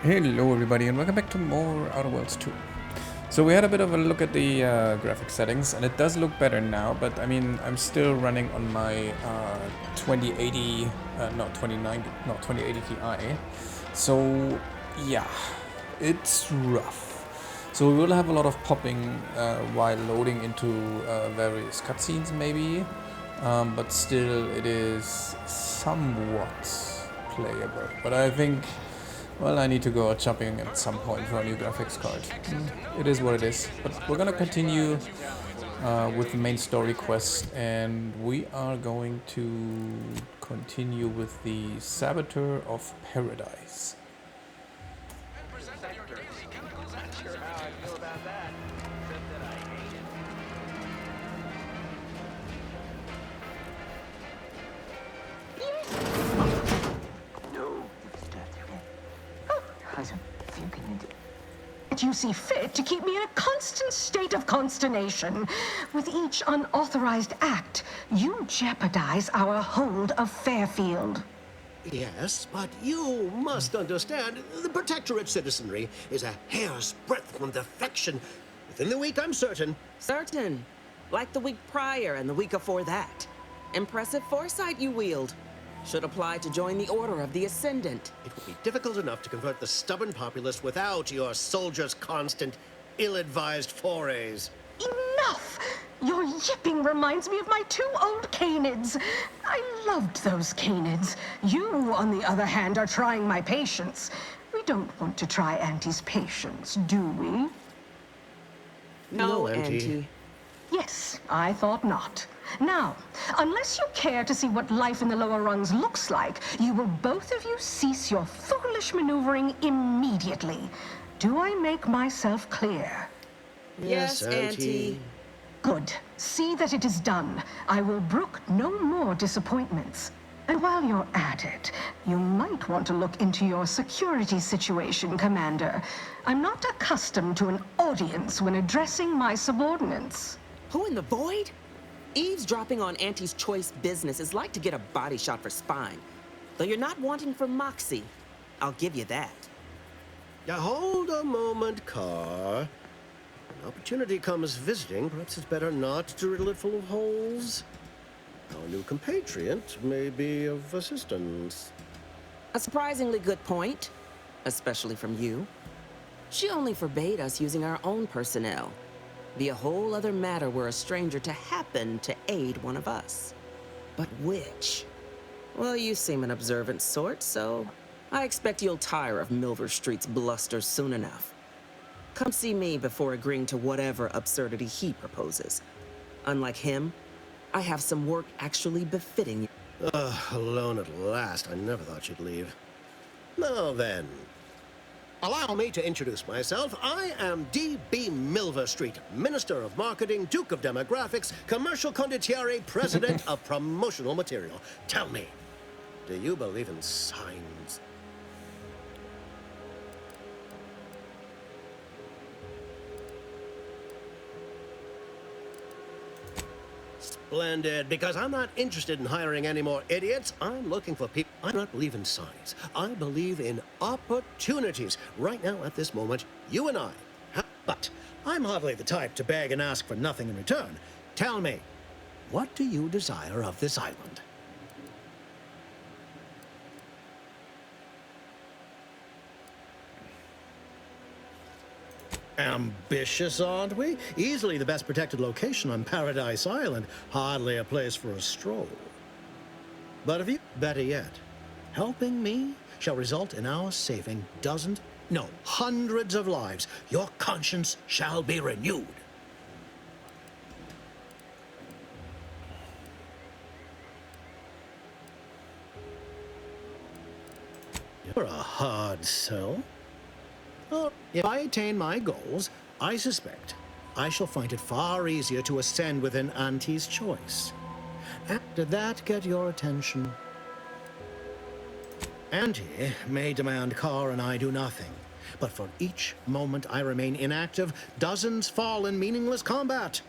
Hello everybody and welcome back to more Outer Worlds 2. So we had a bit of a look at the graphic settings and it does look better now, but I mean I'm still running on my 2080, not 2090, not 2080 Ti. So yeah, it's rough. So we will have a lot of popping while loading into various cutscenes maybe, but still it is somewhat playable. But I think, well, I need to go out shopping at some point for a new graphics card. It is what it is. But we're gonna continue with the main story quest, and we are going to continue with the Saboteur of Paradise. You see fit to keep me in a constant state of consternation. With each unauthorized act, you jeopardize our hold of Fairfield. Yes, but you must understand, the Protectorate citizenry is a hair's breadth from defection. Within the week, I'm certain. Certain. Like the week prior and the week before that. Impressive foresight you wield. Should apply to join the Order of the Ascendant. It would be difficult enough to convert the stubborn populace without your soldiers' constant, ill-advised forays. Enough! Your yipping reminds me of my two old canids. I loved those canids. You, on the other hand, are trying my patience. We don't want to try Auntie's patience, do we? No, Auntie. Yes, I thought not. Now, unless you care to see what life in the lower rungs looks like, you will both of you cease your foolish maneuvering immediately. Do I make myself clear? Yes, Auntie. Good. See that it is done. I will brook no more disappointments. And while you're at it, you might want to look into your security situation, Commander. I'm not accustomed to an audience when addressing my subordinates. Who in the void? Eavesdropping on Auntie's choice business is like to get a body shot for spine. Though you're not wanting for moxie. I'll give you that. Now, hold a moment, Car. An opportunity comes visiting. Perhaps it's better not to riddle it full of holes. Our new compatriot may be of assistance. A surprisingly good point. Especially from you. She only forbade us using our own personnel. Be a whole other matter were a stranger to happen to aid one of us. But which? Well, you seem an observant sort, so I expect you'll tire of Milver Street's bluster soon enough. Come see me before agreeing to whatever absurdity he proposes. Unlike him, I have some work actually befitting you. Alone at last. I never thought you'd leave. Now then. Allow me to introduce myself. I am D.B. Milver Street, Minister of Marketing, Duke of Demographics, Commercial Condottiere, President of Promotional Material. Tell me, do you believe in signs? Splendid, because I'm not interested in hiring any more idiots. I'm looking for people. I do not believe in signs. I believe in opportunities. Right now, at this moment, you and I. But I'm hardly the type to beg and ask for nothing in return. Tell me, what do you desire of this island? Ambitious, aren't we? Easily the best protected location on Paradise Island. Hardly a place for a stroll. But if you, better yet, helping me shall result in our saving dozens, no, hundreds of lives. Your conscience shall be renewed. You're a hard sell. Well, if I attain my goals, I suspect I shall find it far easier to ascend within Auntie's choice. Did that get your attention? Auntie may demand Car and I do nothing, but for each moment I remain inactive, dozens fall in meaningless combat.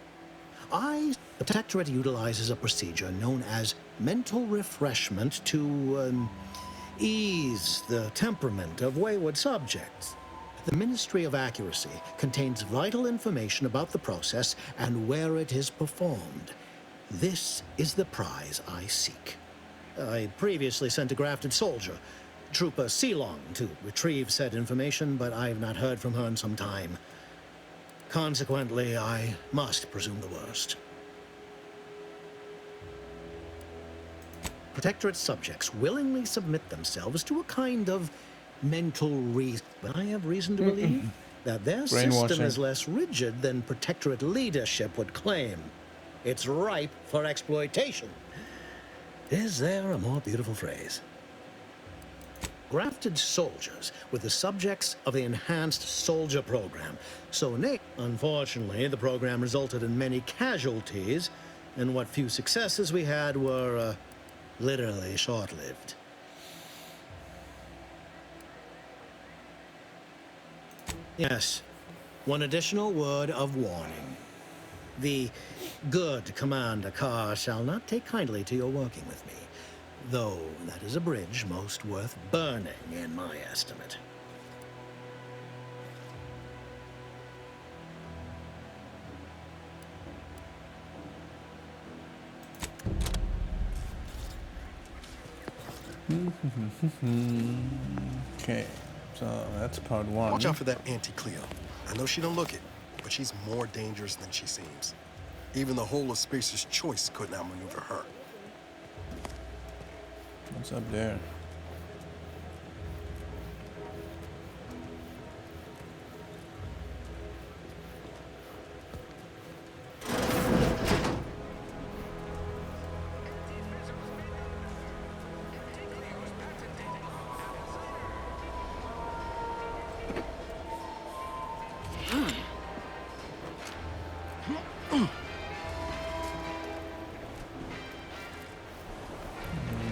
The Protectorate utilizes a procedure known as mental refreshment to ease the temperament of wayward subjects. The Ministry of Accuracy contains vital information about the process and where it is performed. This is the prize I seek. I previously sent a grafted soldier, Trooper Ceylon, to retrieve said information, but I've not heard from her in some time. Consequently, I must presume the worst. Protectorate subjects willingly submit themselves to a kind of mental reason. I have reason to believe that their system is less rigid than Protectorate leadership would claim. It's ripe for exploitation. Is there a more beautiful phrase? Grafted soldiers were the subjects of the enhanced soldier program. So, unfortunately, the program resulted in many casualties, and what few successes we had were literally short-lived. Yes, one additional word of warning. The good Commander Carr shall not take kindly to your working with me, though that is a bridge most worth burning in my estimate. Okay, so that's part one. Watch out for that Anti-Cleo. I know she don't look it, but she's more dangerous than she seems. Even the whole of Spacer's Choice couldn't outmaneuver her. What's up there?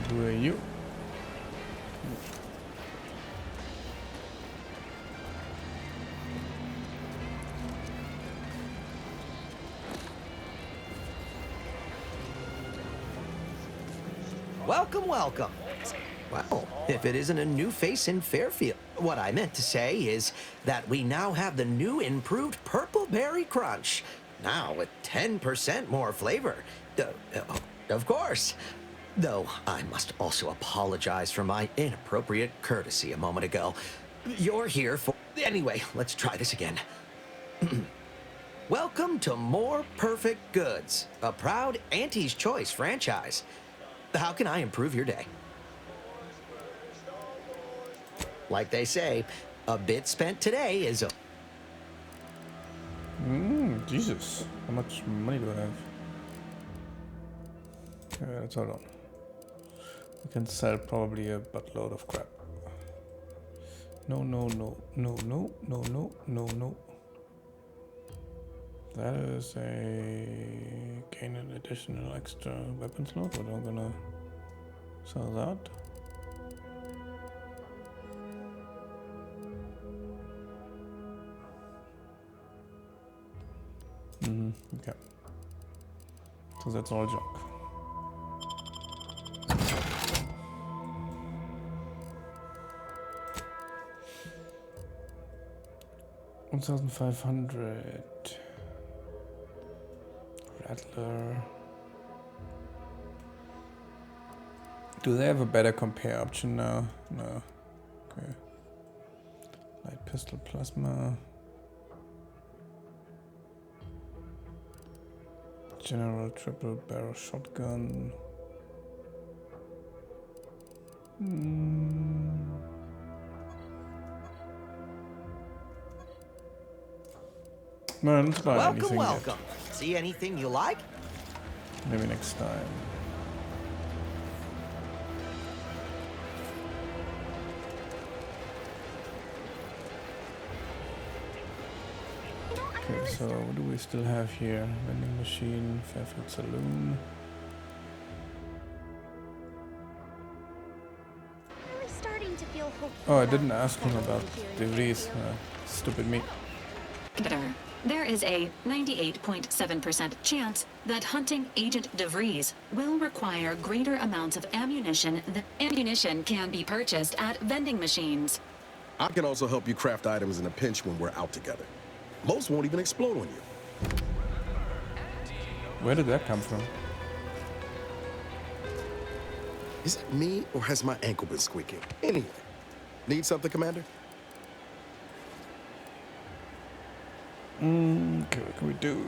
Who are you? Welcome, welcome. Well, if it isn't a new face in Fairfield. What I meant to say is that we now have the new improved Purple Berry Crunch. Now with 10% more flavor. Of course. Though I must also apologize for my inappropriate courtesy a moment ago. You're here for... Anyway, let's try this again. Welcome to More Perfect Goods, a proud Auntie's Choice franchise. How can I improve your day? Like they say, a bit spent today is a... Jesus. How much money do I have? Let's hold on. We can sell probably a buttload of crap. No. That is a gain an additional extra weapon slot, but I'm gonna sell that. Okay. So that's all junk. $1,500. Rattler. Do they have a better compare option now? No. Okay. Light pistol plasma. General triple barrel shotgun. No, let's buy anything Welcome. yet. See anything you like? Maybe next time. Okay, so what do we still have here? Vending machine, Fairfield Saloon. Really starting to feel hopeful. Oh, I didn't ask him about the release. Stupid me. There is a 98.7% chance that hunting Agent DeVries will require greater amounts of ammunition than ammunition can be purchased at vending machines. I can also help you craft items in a pinch when we're out together. Most won't even explode on you. Where did that come from? Is it me, or has my ankle been squeaking? Anyway, need something, Commander? Okay, what can we do?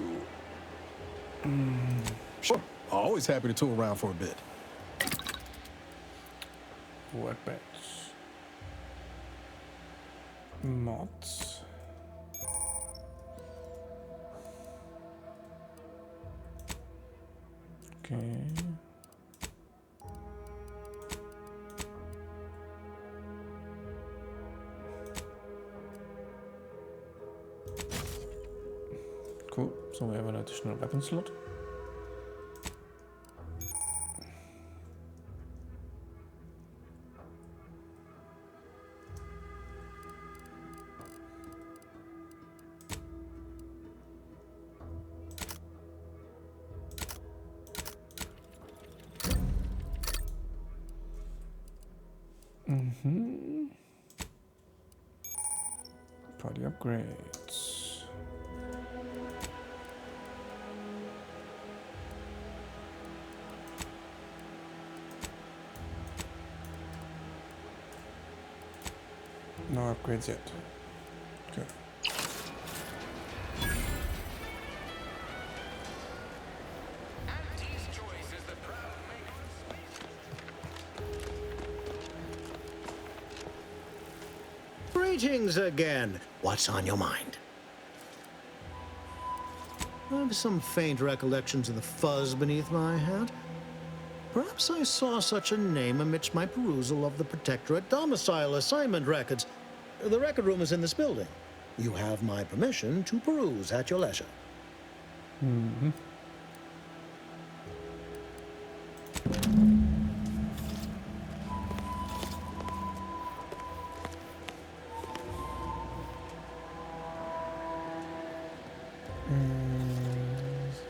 Sure. Always happy to tool around for a bit. Workbench. Mods. Okay. Cool. So we have an additional weapon slot. Party upgrades. No upgrades yet. Okay. Greetings again. What's on your mind? I have some faint recollections of the fuzz beneath my hat. Perhaps I saw such a name amidst my perusal of the Protectorate domicile assignment records. The record room is in this building. You have my permission to peruse at your leisure. Mm-hmm.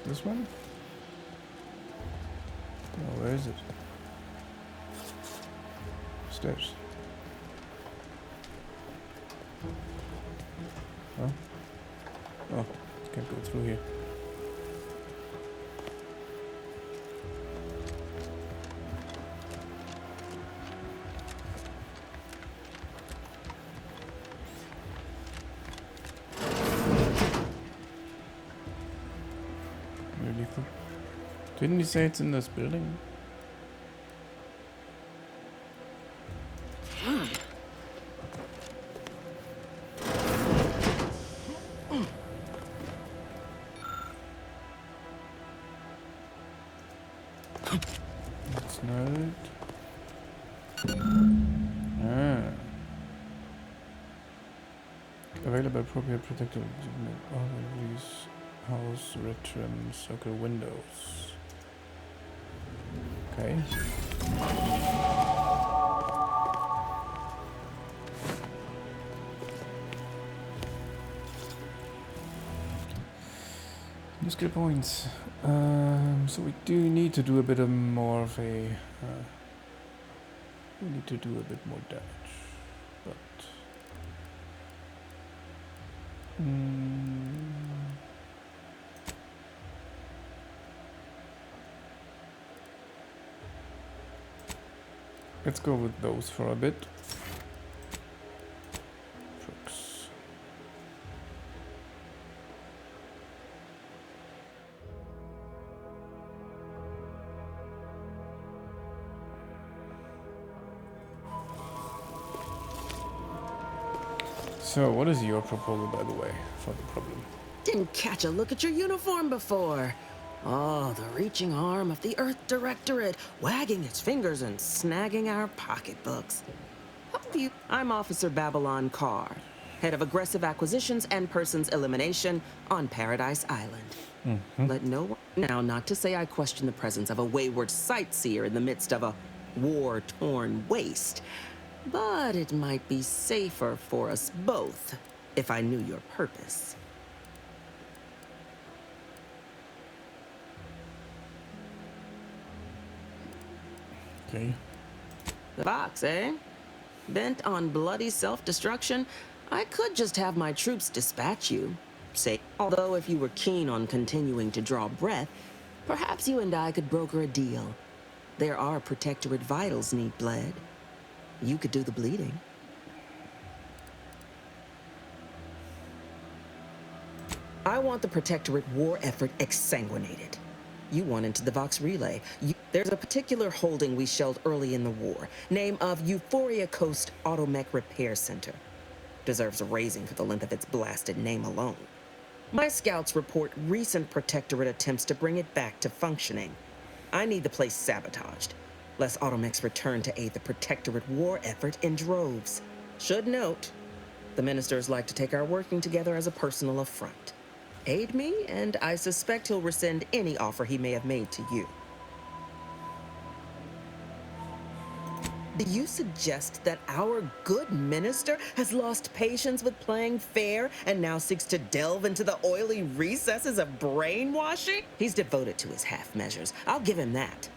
This one? Oh, where is it? Stairs. Oh. Oh, can't go through here. Really cool. Didn't you say it's in this building? That's not it. Available appropriate protective these house red trim circle windows. Okay. New skill points. So we do need to do a bit of more of a. We need to do a bit more damage, but. Let's go with those for a bit. Trucks. So, what is your proposal, by the way, for the problem? Didn't catch a look at your uniform before. Oh, the reaching arm of the Earth Directorate, wagging its fingers and snagging our pocketbooks. How do you... I'm Officer Babylon Carr, head of aggressive acquisitions and persons elimination on Paradise Island. Let no one... Now, not to say I question the presence of a wayward sightseer in the midst of a war-torn waste, but it might be safer for us both if I knew your purpose. Okay. The box, eh? Bent on bloody self-destruction, I could just have my troops dispatch you. Say, although if you were keen on continuing to draw breath, perhaps you and I could broker a deal. There are Protectorate vitals need bled. You could do the bleeding. I want the Protectorate war effort exsanguinated. You want into the Vox Relay. There's a particular holding we shelled early in the war, name of Euphoria Coast Automech Repair Center. Deserves a raising for the length of its blasted name alone. My scouts report recent Protectorate attempts to bring it back to functioning. I need the place sabotaged, lest Automechs return to aid the Protectorate war effort in droves. Should note, the ministers like to take our working together as a personal affront. Aid me, and I suspect he'll rescind any offer he may have made to you. Do you suggest that our good minister has lost patience with playing fair and now seeks to delve into the oily recesses of brainwashing? He's devoted to his half measures. I'll give him that.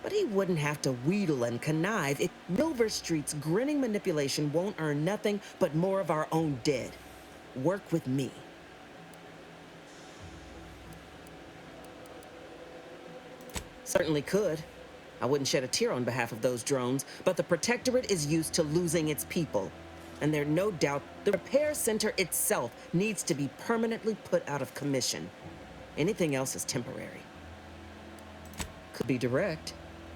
But he wouldn't have to wheedle and connive if Milver Street's grinning manipulation won't earn nothing but more of our own dead. Work with me. Certainly could. I wouldn't shed a tear on behalf of those drones, but the Protectorate is used to losing its people. And there's no doubt the repair center itself needs to be permanently put out of commission. Anything else is temporary. Could be direct.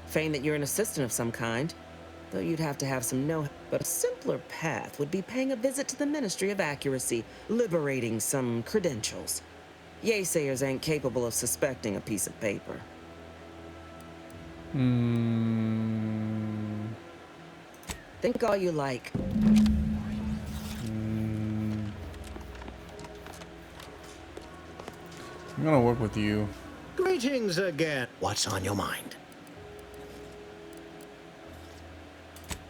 Feign that you're an assistant of some kind, though you'd have to have some know-how. But a simpler path would be paying a visit to the Ministry of Accuracy, liberating some credentials. Yaysayers ain't capable of suspecting a piece of paper. Think all you like. I'm gonna work with you. Greetings again. What's on your mind?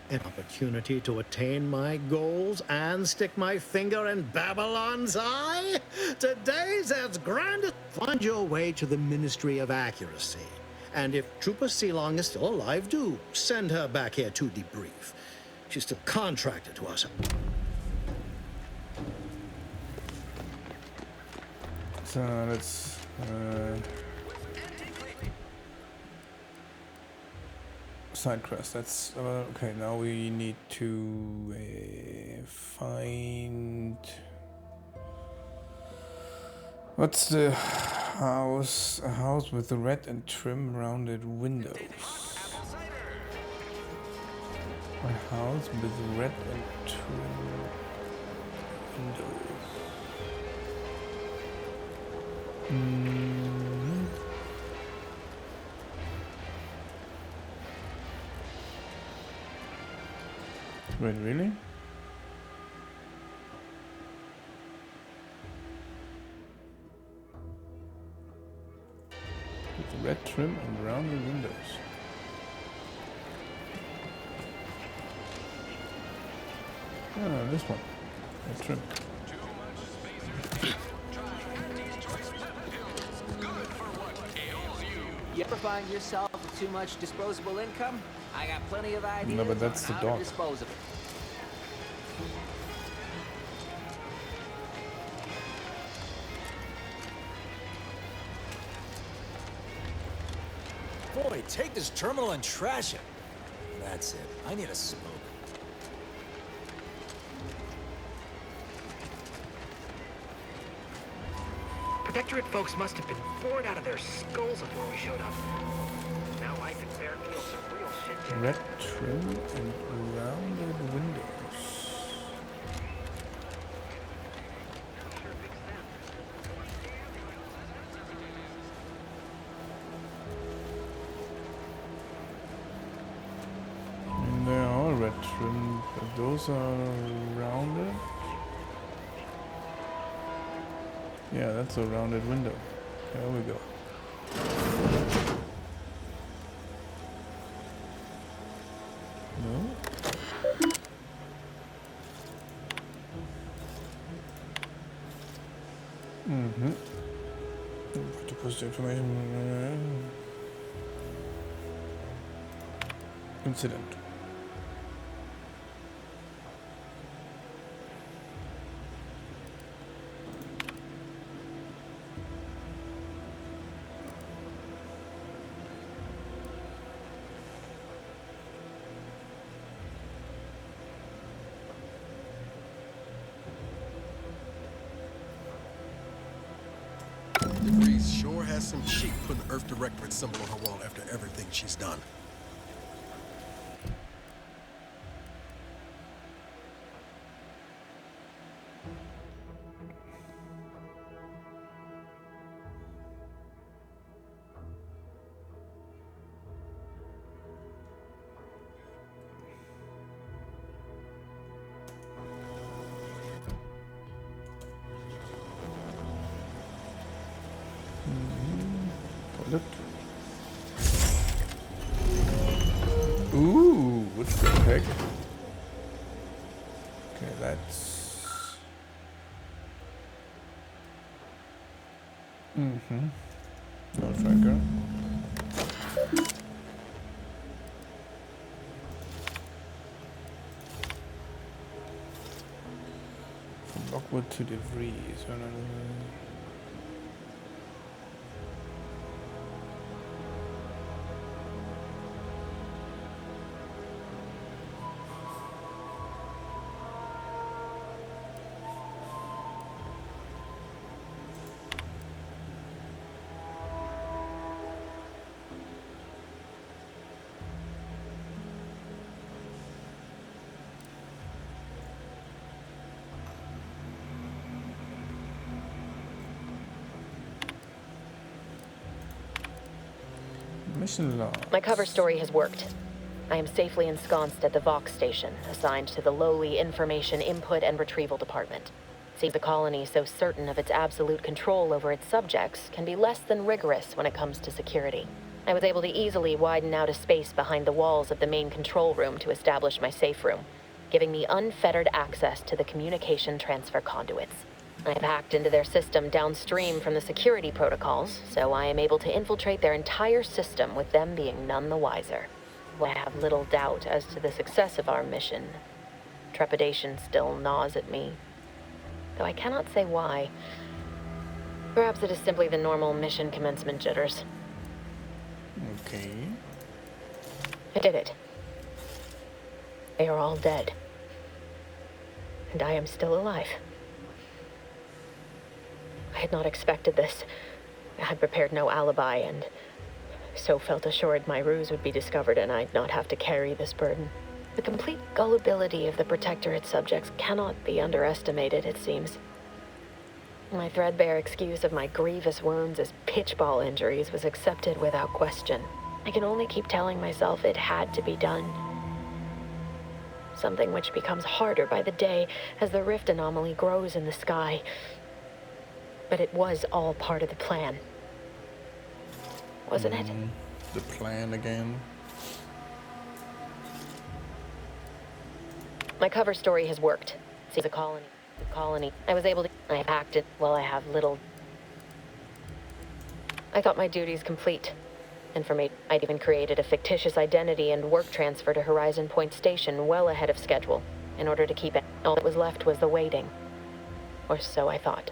An opportunity to attain my goals and stick my finger in Babylon's eye? Today's as grand as... Find your way to the Ministry of Accuracy. And if Trooper Sealong is still alive, do send her back here to debrief. She's still contracted to us. So let's side quest. That's okay. Now we need to find what's the house? A house with the red and trim rounded windows. A house with red and trim windows. Wait, really? With red trim and rounded windows. Oh, this one. Red trim. You ever find yourself with too much disposable income? I got plenty of ideas. No, but that's on the how dog. to dispose of it. Boy, take this terminal and trash it. That's it. I need a smoke. Protectorate folks must have been bored out of their skulls before we showed up. Now life in Fairfield's some real shit. Red trim and rounded windows. And they are all red trim, but those are rounded. Yeah, that's a rounded window. There we go. No. To post the information. incident. DeVries sure has some cheek putting the Earth Directorate symbol on her wall after everything she's done. Look. Ooh, what's the heck? Okay, that's... No tracker. From Lockwood to DeVries. Mission log. My cover story has worked. I am safely ensconced at the Vox station, assigned to the lowly Information Input and Retrieval Department. Seems the colony so certain of its absolute control over its subjects can be less than rigorous when it comes to security. I was able to easily widen out a space behind the walls of the main control room to establish my safe room, giving me unfettered access to the communication transfer conduits. I have hacked into their system downstream from the security protocols, so I am able to infiltrate their entire system with them being none the wiser. I have little doubt as to the success of our mission. Trepidation still gnaws at me, though I cannot say why. Perhaps it is simply the normal mission commencement jitters. Okay. I did it. They are all dead. And I am still alive. I had not expected this. I had prepared no alibi, and so felt assured my ruse would be discovered and I'd not have to carry this burden. The complete gullibility of the Protectorate subjects cannot be underestimated, it seems. My threadbare excuse of my grievous wounds as pitchball injuries was accepted without question. I can only keep telling myself it had to be done. Something which becomes harder by the day as the rift anomaly grows in the sky. But it was all part of the plan. Wasn't it? The plan again. My cover story has worked. See the colony. I was able to... I have hacked it while I have little... I thought my duties complete. I'd even created a fictitious identity and work transfer to Horizon Point Station well ahead of schedule, in order to keep it. All that was left was the waiting. Or so I thought.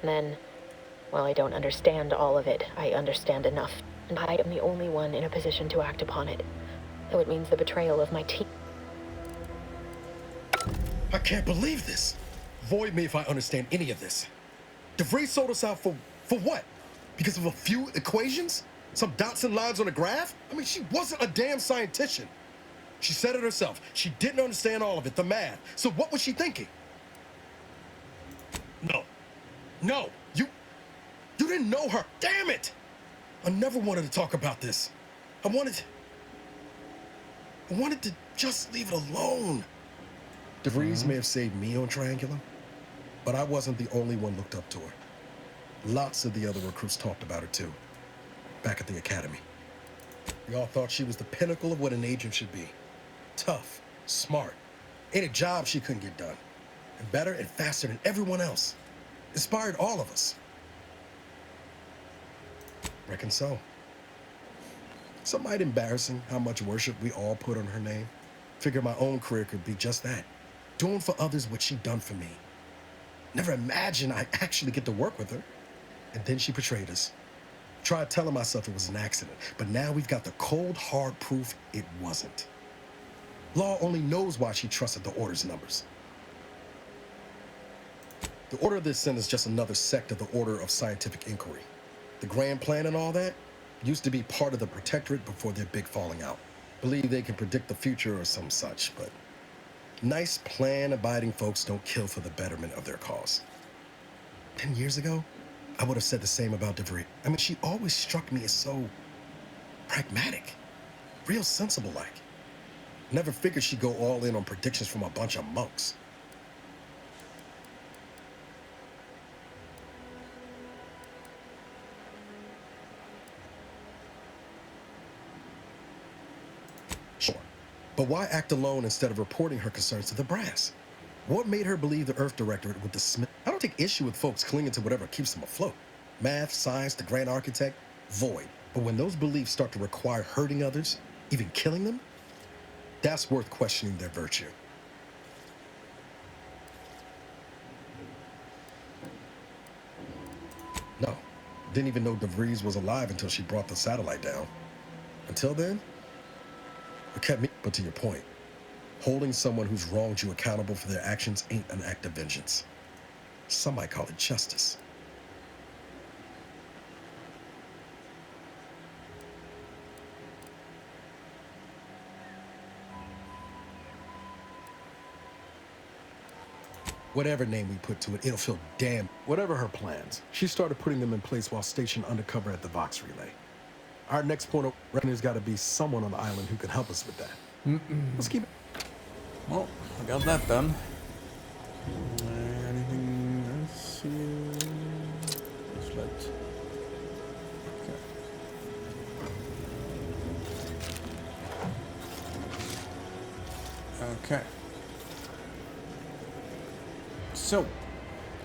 Then, while I don't understand all of it, I understand enough. And I am the only one in a position to act upon it. Though it means the betrayal of my team. I can't believe this. Void me if I understand any of this. DeVries sold us out for what? Because of a few equations? Some dots and lines on a graph? I mean, she wasn't a damn scientist. She said it herself. She didn't understand all of it, the math. So what was she thinking? No, you didn't know her. Damn it! I never wanted to talk about this. I wanted to just leave it alone. DeVries may have saved me on Triangulum, but I wasn't the only one looked up to her. Lots of the other recruits talked about her too, back at the academy. We all thought she was the pinnacle of what an agent should be. Tough, smart, ain't a job she couldn't get done. And better and faster than everyone else. Inspired all of us. Reckon so. Some might embarrassing how much worship we all put on her name. Figure my own career could be just that. Doing for others what she done for me. Never imagined I'd actually get to work with her. And then she betrayed us. Tried telling myself it was an accident, but now we've got the cold, hard proof it wasn't. Law only knows why she trusted the Order's numbers. The Order of this Sin is just another sect of the Order of Scientific Inquiry. The grand plan and all that used to be part of the Protectorate before their big falling out. Believe they can predict the future or some such, but nice plan-abiding folks don't kill for the betterment of their cause. 10 years ago, I would have said the same about DeVries. I mean, she always struck me as so pragmatic, real sensible-like. Never figured she'd go all in on predictions from a bunch of monks. Sure, but why act alone instead of reporting her concerns to the brass? What made her believe the Earth Directorate would dismiss? I don't take issue with folks clinging to whatever keeps them afloat. Math, science, the Grand Architect, void. But when those beliefs start to require hurting others, even killing them, that's worth questioning their virtue. No, didn't even know DeVries was alive until she brought the satellite down. Until then, it kept me. But to your point, holding someone who's wronged you accountable for their actions ain't an act of vengeance. Some might call it justice. Whatever name we put to it, it'll feel damn. Whatever her plans, she started putting them in place while stationed undercover at the Vox Relay. Our next point of reckoning's got to be someone on the island who can help us with that. Let's keep it. Well, I got that done. Anything else here? Just let. Okay. So,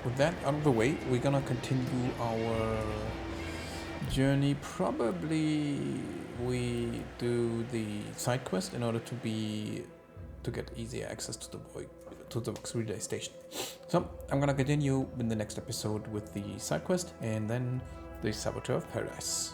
with that out of the way, we're gonna continue our journey. Probably we do the side quest in order to get easier access to the Vox Relay station. So I'm gonna continue in the next episode with the side quest and then the Saboteur of Paradise.